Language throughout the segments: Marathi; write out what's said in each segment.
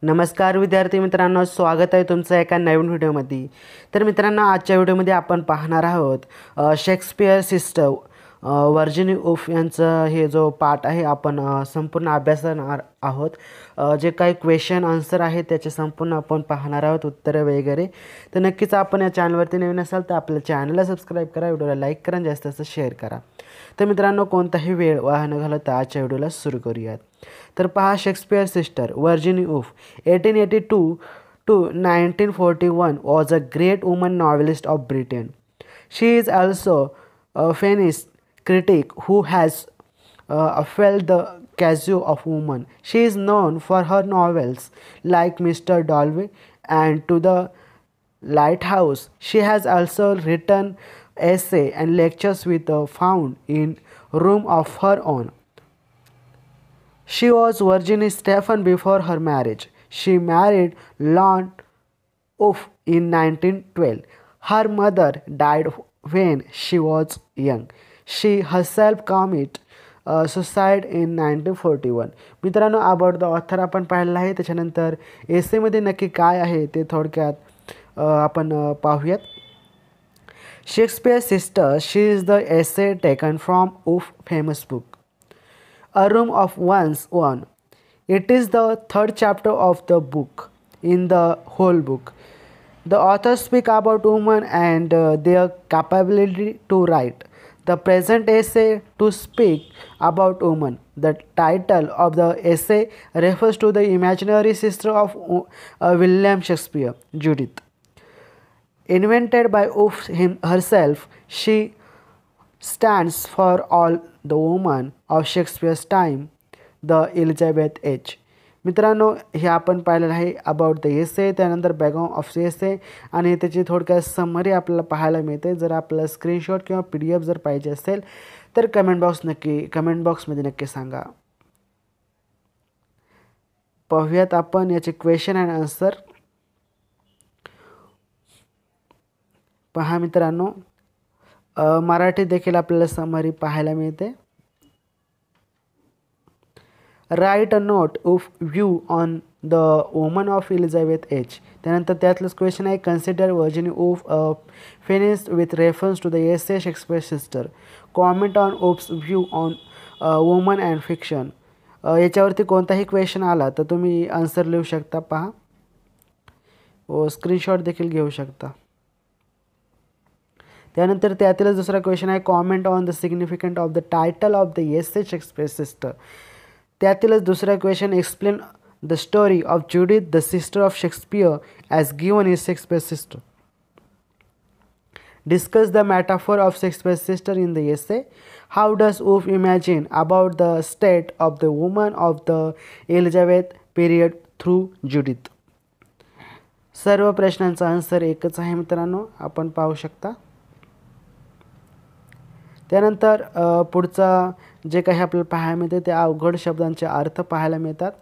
नमस्कार विद्यार्थी मित्रांनो, स्वागत आहे तुमचं एका नवीन व्हिडिओमध्ये। तर मित्रांनो, आजच्या व्हिडिओमध्ये आपण पाहणार आहोत शेक्सपियर सिस्टर व्हर्जिनी वूल्फ यांचं हे जो पाठ आहे आपण संपूर्ण अभ्यासणार आहोत। जे काही क्वेश्चन आन्सर आहे त्याचे संपूर्ण आपण पाहणार आहोत, उत्तरे वगैरे। तर नक्कीच आपण या चॅनलवरती नवीन असाल तर आपल्या चॅनलला सबस्क्राईब करा, व्हिडिओला लाईक करा, जास्त जास्त शेअर करा। तर मित्रांनो, कोणताही वेळ वाया न घालवता आजच्या व्हिडिओला सुरू करूयात। तर पहा, Shakespeare sister Virginie wolf 1882 to 1941 was a great woman novelist of Britain. She is also a feminist critic who has upheld the cause of women. She is known for her novels like Mr. Dolby and To the Lighthouse. She has also written essays and lectures with found in room of her own. She was Virginia Stephen before her marriage. She married Lord Woof in 1912. Her mother died when she was young. She herself committed suicide in 1941. मित्रांनो, अबाउट द ऑथर आपण पाहिलेलं आहे। त्याच्यानंतर एसेमध्ये नक्की काय आहे ते थोडक्यात आपण पाहूयात। Shakespeare sister, she is the essay taken from wolf famous book A Room of One's Own. It is the third chapter of the book in the whole book. The authors speak about women and their capability to write. The present essay to speak about women. The title of the essay refers to the imaginary sister of William Shakespeare, Judith. Invented by Woolf herself, she stands for all the women of Shakespeare's time, the Elizabeth H. मित्रांनो, हे आपण पाहिलेलं आहे अबाउट द एसे, त्यानंतर बॅकग्राऊंड ऑफ एसे आणि त्याची थोडक्यात समरी आपल्याला पाहायला मिळते। जर आपल्याला स्क्रीनशॉट किंवा PDF जर पाहिजे असेल तर कमेंट बॉक्समध्ये नक्की सांगा। पाहूयात आपण याचे क्वेश्चन अँड आन्सर। पहा मित्रांनो, मराठी देखील आपल्याला समरी पाहायला मिळते। Write a note of view on the woman of Elizabeth H. त्यानंतर त्यातलंच क्वेश्चन आहे, consider Virginia Woolf a feminist with reference to the essay Shakespeare sister. Comment on Woolf's view on women and fiction. याच्यावरती कोणताही क्वेश्चन आला तर तुम्ही आन्सर लिहू शकता, पहा व स्क्रीनशॉट देखील घेऊ शकता। त्यानंतर त्यातीलच दुसरा क्वेश्चन आहे, comment on the significant of the title of the essay Shakespeare sister. त्यातीलच दुसरा question, explain the story of Judith the sister of Shakespeare as given in Shakespeare sister. Discuss the metaphor of Shakespeare's sister in the essay. How does Woolf imagine about the state of the woman of the Elizabeth period through Judith? सर्व प्रश्नांचा आन्सर एकच आहे मित्रांनो, आपण पाहू शकता। त्यानंतर पुढचा जे काही आपल्याला पाहायला मिळते ते अवघड शब्दांचे अर्थ पाहायला मिळतात।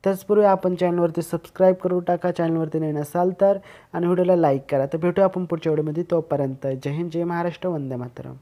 त्याचपूर्वी आपण चॅनलवरती सबस्क्राईब करून टाका चॅनलवरती नवीन असाल तर, आणि व्हिडिओला लाईक करा। तर भेटूया आपण पुढच्या व्हिडिओमध्ये, तोपर्यंत जय हिंद, जय महाराष्ट्र, वंदे मातरम।